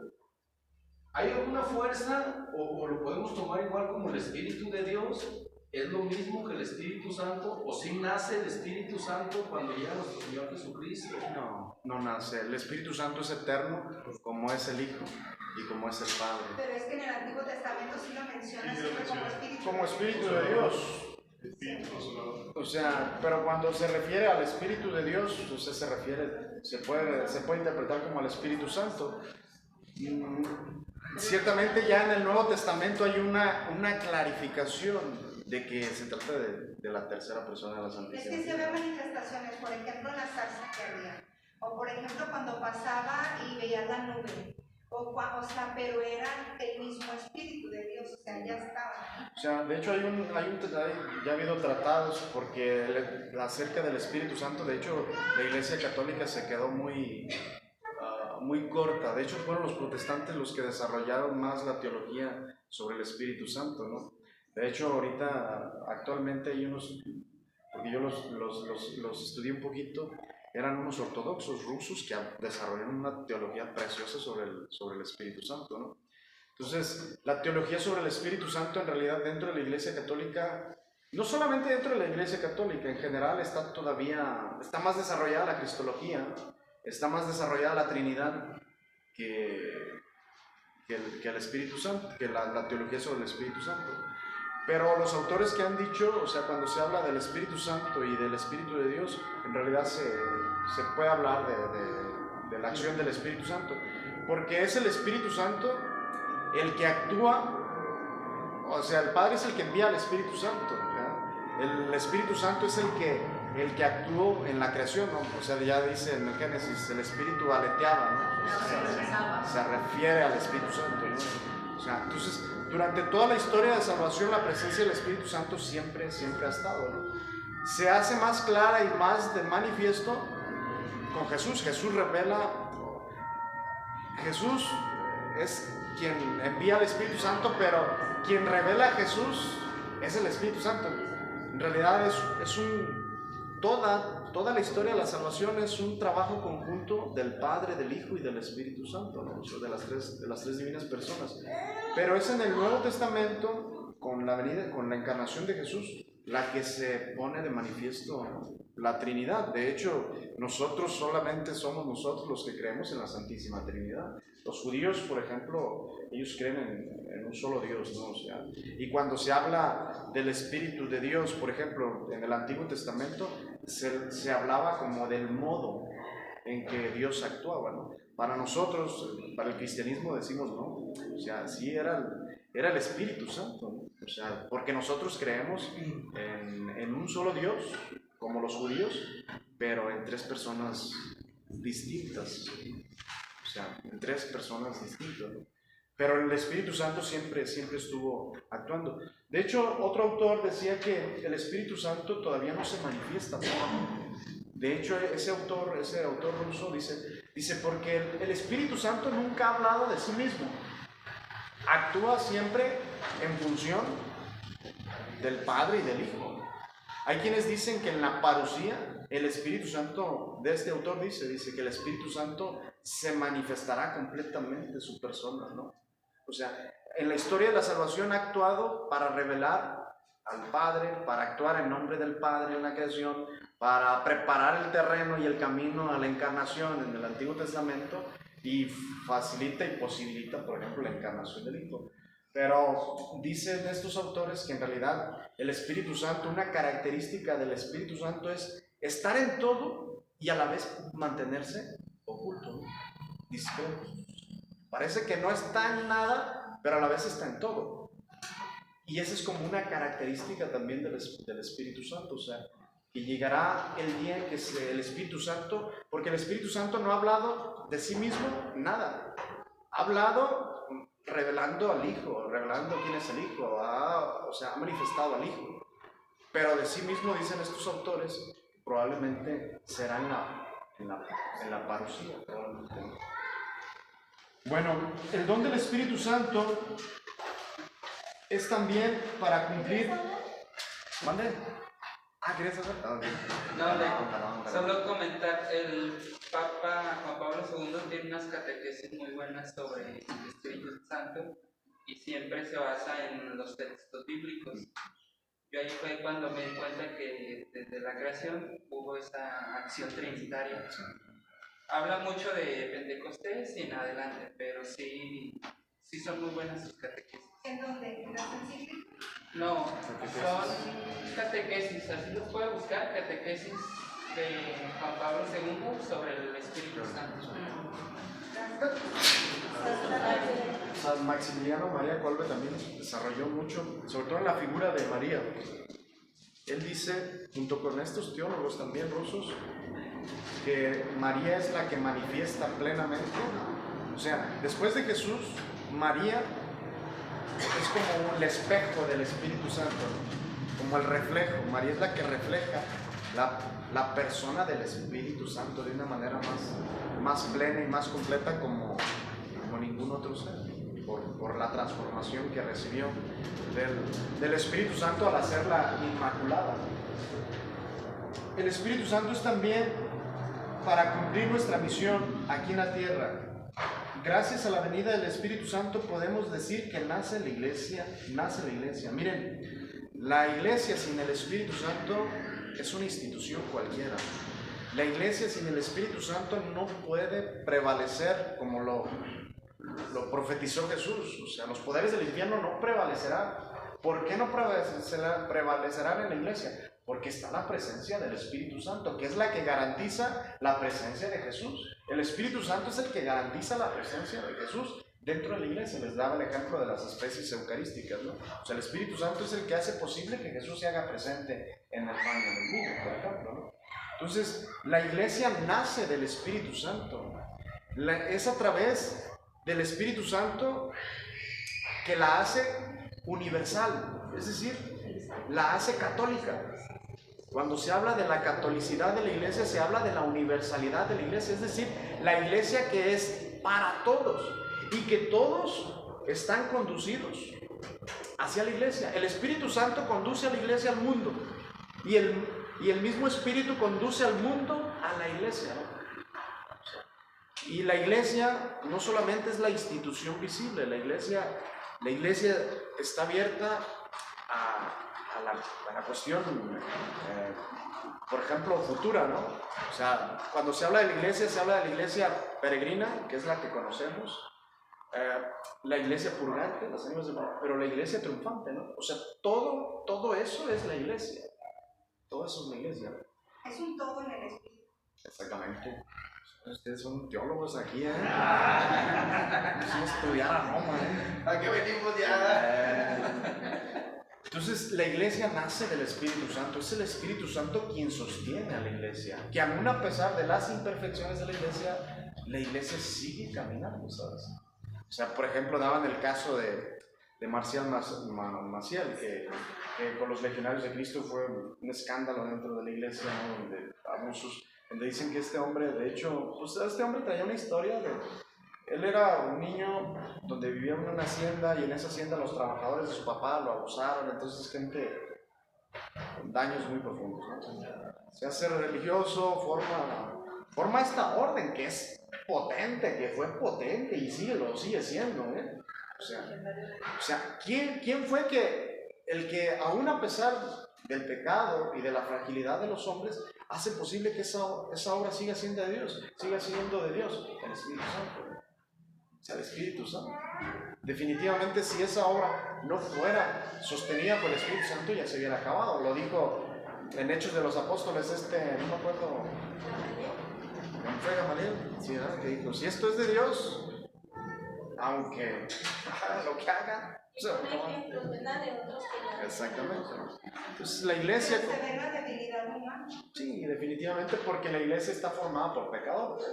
¿Hay alguna fuerza o lo podemos tomar igual como el Espíritu de Dios? ¿Es lo mismo que el Espíritu Santo? ¿O sí nace el Espíritu Santo cuando llega nuestro Señor Jesucristo? No nace. El Espíritu Santo es eterno, como es el Hijo y como es el Padre. Pero es que en el Antiguo Testamento sí lo menciona siempre como Espíritu. Como Espíritu de Dios. O sea, pero cuando se refiere al Espíritu de Dios, se puede interpretar como el Espíritu Santo. Ciertamente ya en el Nuevo Testamento hay una clarificación de que se trata de la tercera persona de la Santísima. Es que se ven manifestaciones, por ejemplo, en la zarza que había, o por ejemplo cuando pasaba y veía la nube, pero era el mismo Espíritu de Dios, o sea, ya estaba. O sea, de hecho ya ha habido tratados porque acerca del Espíritu Santo, de hecho la Iglesia Católica se quedó muy corta. De hecho fueron los protestantes los que desarrollaron más la teología sobre el Espíritu Santo, ¿no? De hecho ahorita actualmente hay unos, porque yo los estudié un poquito, eran unos ortodoxos rusos que desarrollaron una teología preciosa sobre el Espíritu Santo, ¿no? Entonces, la teología sobre el Espíritu Santo en realidad dentro de la Iglesia Católica, no solamente dentro de la Iglesia Católica, en general está más desarrollada la cristología, está más desarrollada la Trinidad que el Espíritu Santo, que la teología sobre el Espíritu Santo. Pero los autores que han dicho, o sea, cuando se habla del Espíritu Santo y del Espíritu de Dios, en realidad se puede hablar de la acción del Espíritu Santo, porque es el Espíritu Santo el que actúa, o sea, el Padre es el que envía al Espíritu Santo, ¿verdad? El Espíritu Santo es el que actuó en la creación, ¿no? O sea, ya dice en el Génesis, el Espíritu aleteaba, ¿no? Se refiere al Espíritu Santo, ¿no? O sea, entonces, durante toda la historia de salvación, la presencia del Espíritu Santo siempre ha estado, ¿no? Se hace más clara y más de manifiesto con Jesús. Jesús es quien envía al Espíritu Santo, pero quien revela a Jesús es el Espíritu Santo. En realidad toda la historia de la salvación es un trabajo conjunto del Padre, del Hijo y del Espíritu Santo, ¿no? De las tres divinas personas. Pero es en el Nuevo Testamento, con la encarnación de Jesús, la que se pone de manifiesto la Trinidad. De hecho, solamente somos nosotros los que creemos en la Santísima Trinidad. Los judíos, por ejemplo, ellos creen en un solo Dios, ¿no? O sea, y cuando se habla del Espíritu de Dios, por ejemplo, en el Antiguo Testamento, se hablaba como del modo en que Dios actuaba, ¿no? Para nosotros, para el cristianismo decimos, no, o sea, sí era el Espíritu Santo, ¿no? O sea, porque nosotros creemos en un solo Dios, como los judíos, pero en tres personas distintas, o sea, en tres personas distintas, ¿no? Pero el Espíritu Santo siempre estuvo actuando. De hecho, otro autor decía que el Espíritu Santo todavía no se manifiesta. De hecho, ese autor ruso dice porque el Espíritu Santo nunca ha hablado de sí mismo. Actúa siempre en función del Padre y del Hijo. Hay quienes dicen que en la parusía, el Espíritu Santo, de este autor dice que el Espíritu Santo se manifestará completamente su persona, ¿no? O sea, en la historia de la salvación ha actuado para revelar al Padre, para actuar en nombre del Padre en la creación, para preparar el terreno y el camino a la encarnación en el Antiguo Testamento, y facilita y posibilita, por ejemplo, la encarnación del Hijo. Pero dicen estos autores que en realidad el Espíritu Santo, una característica del Espíritu Santo es estar en todo y a la vez mantenerse oculto, ¿no? Discreto. Parece que no está en nada, pero a la vez está en todo. Y esa es como una característica también del Espíritu Santo, o sea, que llegará el día en que el Espíritu Santo, porque el Espíritu Santo no ha hablado de sí mismo nada, ha hablado revelando al Hijo, revelando quién es el Hijo, o sea, ha manifestado al Hijo, pero de sí mismo, dicen estos autores, probablemente será en la parusía, probablemente. Bueno, el don del Espíritu Santo es también para cumplir. ¿Mande? ¿Querías saber? No, solo comentar, el Papa Juan Pablo II tiene unas catequesis muy buenas sobre el Espíritu Santo y siempre se basa en los textos bíblicos. Yo ahí fue cuando me di cuenta que desde la creación hubo esa acción trinitaria. Habla mucho de Pentecostés y en adelante, pero sí son muy buenas sus catequesis. ¿En dónde? ¿En las encíclicas? No, son catequesis, así los puede buscar, catequesis de Juan Pablo II sobre el Espíritu Santo. San Maximiliano María Kolbe también desarrolló mucho, sobre todo en la figura de María. Él dice, junto con estos teólogos también rusos, que María es la que manifiesta plenamente, o sea, después de Jesús, María es como el espejo del Espíritu Santo, ¿no? Como el reflejo. María es la que refleja la persona del Espíritu Santo de una manera más plena y más completa como ningún otro ser, por la transformación que recibió del Espíritu Santo al hacerla inmaculada. El Espíritu Santo es también para cumplir nuestra misión aquí en la tierra. gracias a la venida del Espíritu Santo podemos decir que nace la iglesia. Miren, la iglesia sin el Espíritu Santo es una institución cualquiera. La iglesia sin el Espíritu Santo no puede prevalecer como lo profetizó Jesús. O sea, los poderes del infierno no prevalecerán. ¿Por qué no prevalecerán en la iglesia? Porque está la presencia del Espíritu Santo, que es la que garantiza la presencia de Jesús. El Espíritu Santo es el que garantiza la presencia de Jesús dentro de la iglesia. Les daba el ejemplo de las especies eucarísticas, ¿no? O sea, el Espíritu Santo es el que hace posible que Jesús se haga presente en el pan y en el vino, por ejemplo, ¿no? Entonces, la iglesia nace del Espíritu Santo. Es a través del Espíritu Santo que la hace universal, es decir, la hace católica. Cuando se habla de la catolicidad de la iglesia, se habla de la universalidad de la iglesia, es decir, la iglesia que es para todos y que todos están conducidos hacia la iglesia. El Espíritu Santo conduce a la iglesia al mundo y el mismo Espíritu conduce al mundo a la iglesia, ¿no? Y la iglesia no solamente es la institución visible, la iglesia está abierta a la cuestión, por ejemplo, futura, ¿no? O sea, cuando se habla de la iglesia, se habla de la iglesia peregrina, que es la que conocemos, la iglesia purgante, las ánimas de purgante, pero la iglesia triunfante, ¿no? O sea, todo eso es la iglesia. Todo eso es la iglesia. Es un todo en el Espíritu. Exactamente. Ustedes son teólogos aquí, ¿eh? Sin estudiar a Roma, ¿eh? ¿A qué venimos ya? Entonces, la iglesia nace del Espíritu Santo. Es el Espíritu Santo quien sostiene a la iglesia. Que aún a pesar de las imperfecciones de la iglesia sigue caminando, ¿sabes? O sea, por ejemplo, daban el caso de Marcial Maciel, que con los legionarios de Cristo fue un escándalo dentro de la iglesia, ¿no? Donde abusos, donde dicen que este hombre, de hecho, pues este hombre traía una historia de... Él era un niño donde vivía en una hacienda y en esa hacienda los trabajadores de su papá lo abusaron, entonces gente con daños muy profundos, ¿no? Se hace religioso, forma esta orden que es potente, que fue potente y lo sigue siendo, ¿eh? O sea, ¿quién fue el que aún a pesar del pecado y de la fragilidad de los hombres hace posible que esa obra siga siendo de Dios? El Espíritu Santo. O sea, el Espíritu Santo. Definitivamente, si esa obra no fuera sostenida por el Espíritu Santo, ya se hubiera acabado. Lo dijo en Hechos de los Apóstoles, no me acuerdo, fue Gamaliel, sí, ¿verdad? Que dijo, si esto es de Dios, aunque haga lo que haga, o sea, no. Exactamente. Entonces la iglesia... Se ve la debilidad humana. Sí, definitivamente, porque la iglesia está formada por pecadores.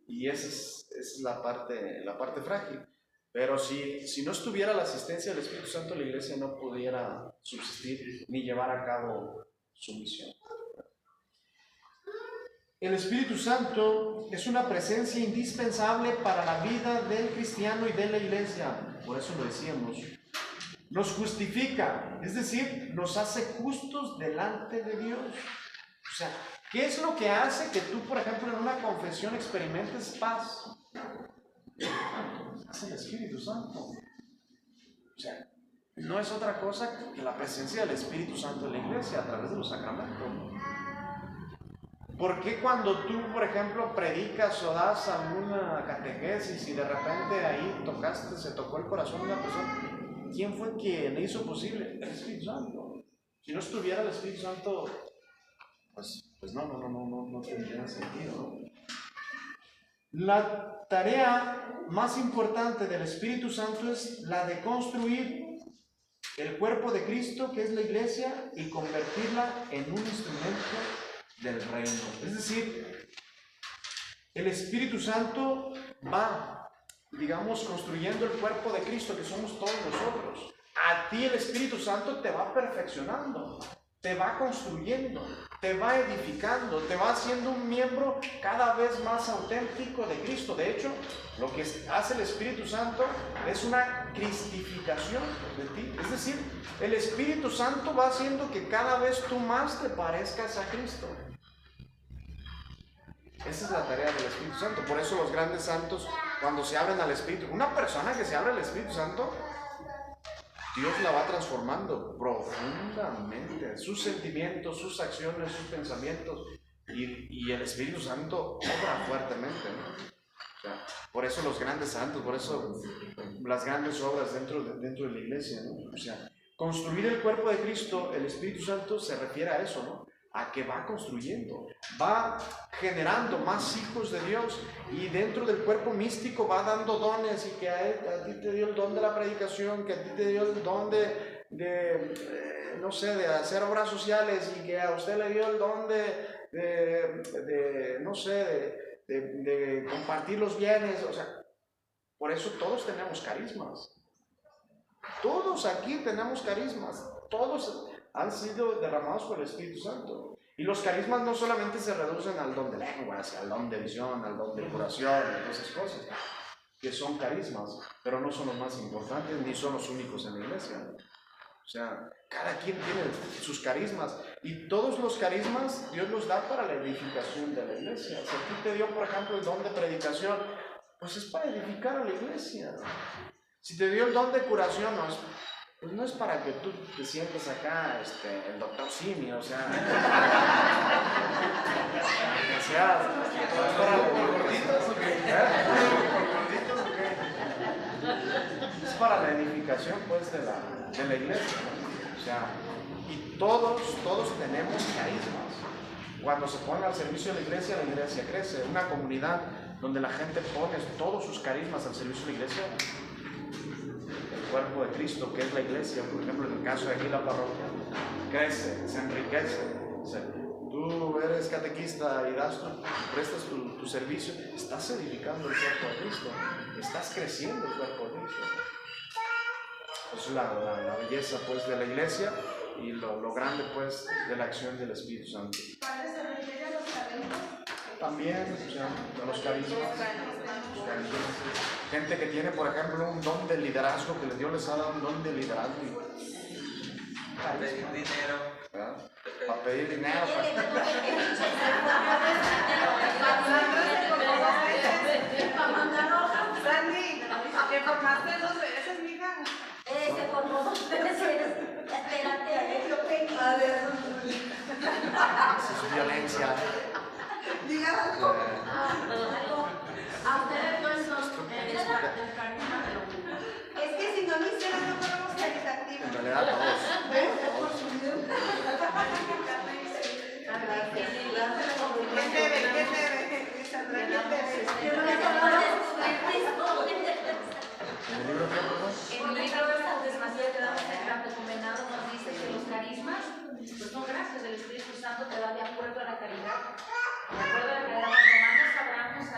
Y esa es la parte frágil. Pero si no estuviera la asistencia del Espíritu Santo, la iglesia no pudiera subsistir ni llevar a cabo su misión. El Espíritu Santo es una presencia indispensable para la vida del cristiano y de la iglesia. Por eso lo decíamos. Nos justifica, es decir, nos hace justos delante de Dios. O sea, ¿qué es lo que hace que tú, por ejemplo, en una confesión experimentes paz? Es el Espíritu Santo. O sea, no es otra cosa que la presencia del Espíritu Santo en la iglesia a través de los sacramentos. ¿Por qué cuando tú, por ejemplo, predicas o das alguna catequesis y de repente ahí se tocó el corazón de una persona? ¿Quién fue quien hizo posible? El Espíritu Santo. Si no estuviera el Espíritu Santo, pues no tendría sentido, ¿no? La tarea más importante del Espíritu Santo es la de construir el cuerpo de Cristo, que es la iglesia, y convertirla en un instrumento del reino. Es decir, el Espíritu Santo va, digamos, construyendo el cuerpo de Cristo, que somos todos nosotros. A ti el Espíritu Santo te va perfeccionando, te va construyendo, te va edificando, te va haciendo un miembro cada vez más auténtico de Cristo. De hecho, lo que hace el Espíritu Santo es una cristificación de ti. Es decir, el Espíritu Santo va haciendo que cada vez tú más te parezcas a Cristo. Esa es la tarea del Espíritu Santo. Por eso los grandes santos cuando se abren al Espíritu. Una persona que se abre al Espíritu Santo, Dios la va transformando profundamente. Sus sentimientos, sus acciones, sus pensamientos. Y el Espíritu Santo obra fuertemente, ¿no? O sea, por eso los grandes santos, por eso las grandes obras dentro de la iglesia, ¿no? O sea, construir el cuerpo de Cristo, el Espíritu Santo se refiere a eso, ¿no? A que va construyendo, va generando más hijos de Dios, y dentro del cuerpo místico va dando dones, y que a ti te dio el don de la predicación, que a ti te dio el don no sé, de hacer obras sociales, y que a usted le dio el don no sé, de compartir los bienes. O sea, por eso todos tenemos carismas. Todos aquí tenemos carismas. Todos han sido derramados por el Espíritu Santo. Y los carismas no solamente se reducen al don de lenguas, al don de visión, al don de curación, y esas cosas, que son carismas, pero no son los más importantes ni son los únicos en la iglesia. O sea, cada quien tiene sus carismas, y todos los carismas Dios los da para la edificación de la iglesia. Si a ti te dio, por ejemplo, el don de predicación, pues es para edificar a la iglesia. Si te dio el don de curación, pues no es para que tú te sientes acá, el doctor Simi, o sea, que sea para gorditos o qué, es para la edificación, pues, de la iglesia, ¿no? O sea, y todos tenemos carismas. Cuando se pone al servicio de la iglesia crece. Una comunidad donde la gente pone todos sus carismas al servicio de la iglesia, el cuerpo de Cristo, que es la iglesia, por ejemplo, en el caso de aquí la parroquia, crece, se enriquece. O sea, tú eres catequista y prestas tu servicio, estás edificando el cuerpo de Cristo, estás creciendo el cuerpo de Cristo. Es la belleza, pues, de la iglesia, y lo grande, pues, de la acción del Espíritu Santo. ¿Padre se refiere a los talentos? También, o sea, a los carismas. Gente que tiene, por ejemplo, un don de liderazgo, que Dios les ha dado un don de liderazgo. Para pedir dinero. ¿Verdad? Para pedir dinero. Para mandar hojas. Sandy, que formaste 2 veces, mija. Se formó 2 veces. Espérate, A ver, Es violencia. diga algo. a ustedes no es el carisma de los. Es que si no lo hicieran no fuéramos caritativos. En realidad, todos. En el libro que En el libro de las demasiadas recomendado nos dice que los carismas, pues son gracias del Espíritu Santo, te da de acuerdo a la caridad. De acuerdo a la caridad, cuando más nos abramos a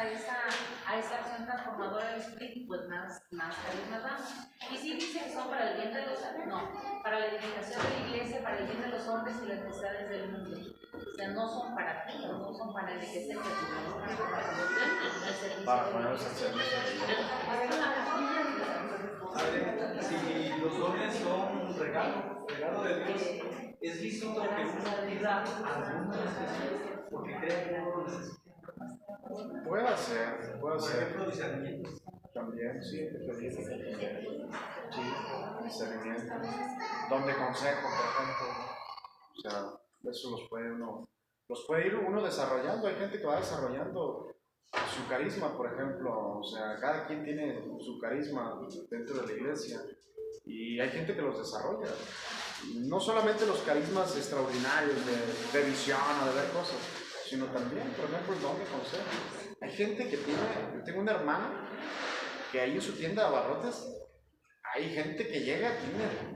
esa acción transformadora del Espíritu, pues más carismas damos. Y sí dice que son para el bien de los para la edificación de la iglesia, para el bien de los hombres y las necesidades del mundo. O sea, no son para ti, no son para enriquecer, sino para ponerlos al servicio de Dios. Si los dones son un regalo de Dios, es lícito que uno pida alguna especie porque crea que no lo necesita. Puede ser. Por ejemplo, discernimiento. También, sí, que te dice. Sí, discernimiento. Don de consejo, por ejemplo. O sea, eso los puede ir uno desarrollando. Hay gente que va desarrollando su carisma, por ejemplo. O sea, cada quien tiene su carisma dentro de la iglesia, y hay gente que los desarrolla. No solamente los carismas extraordinarios de visión o de ver cosas, sino también, por ejemplo, el don de consejo. Hay gente que yo tengo una hermana que ahí en su tienda de abarrotes, hay gente que llega,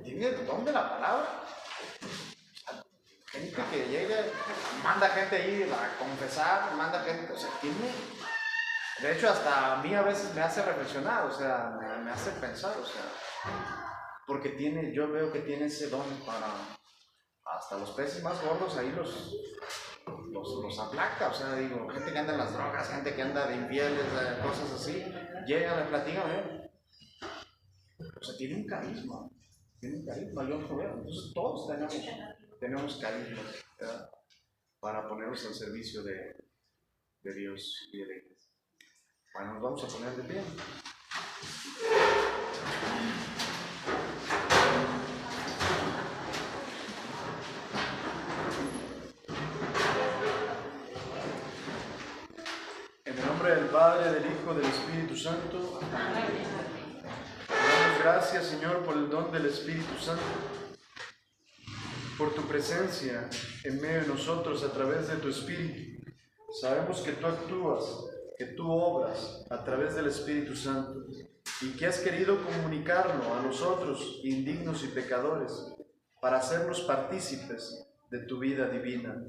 tiene el don de la palabra. Gente que llega, manda gente ahí a confesar, manda gente, o sea, de hecho, hasta a mí a veces me hace reflexionar, o sea, me hace pensar, o sea, porque yo veo que tiene ese don para, hasta los peces más gordos ahí los aplaca. O sea, digo, gente que anda en las drogas, gente que anda de infieles, cosas así, llega, le platican, o sea, tiene un carisma, yo lo veo. Entonces todos tenemos carisma, ¿verdad? Para ponernos al servicio de Dios y de la iglesia. Bueno, nos vamos a poner de pie. En el nombre del Padre, del Hijo, del Espíritu Santo. Damos gracias, Señor, por el don del Espíritu Santo, por tu presencia en medio de nosotros a través de tu Espíritu. Sabemos que tú actúas, que tú obras a través del Espíritu Santo y que has querido comunicarlo a nosotros, indignos y pecadores, para hacernos partícipes de tu vida divina.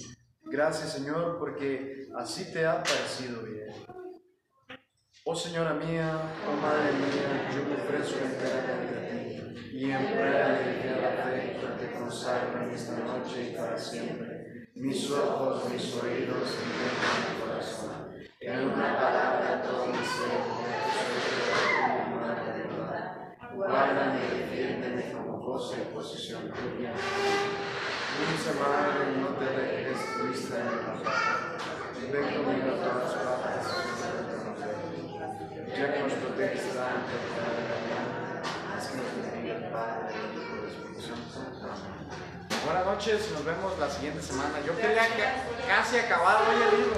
Gracias, Señor, porque así te ha parecido bien. Oh Señora mía, oh Madre mía, yo me ofrezco enteramente a ti y en prueba de fiel afecto te consagro en esta noche y para siempre mis ojos, mis oídos y mi corazón. En una palabra todo mi ser, mi madre de verdad. Guárdame y defiéndeme como cosa y posesión tuya. Dulce Madre, no te dejes triste en el pasado. Ven conmigo a todas partes, ya que nos proteges tanto haz que nos bendiga el Padre, el Hijo y el Espíritu Santo. Buenas noches, nos vemos la siguiente semana. Yo quería casi acabar hoy el libro.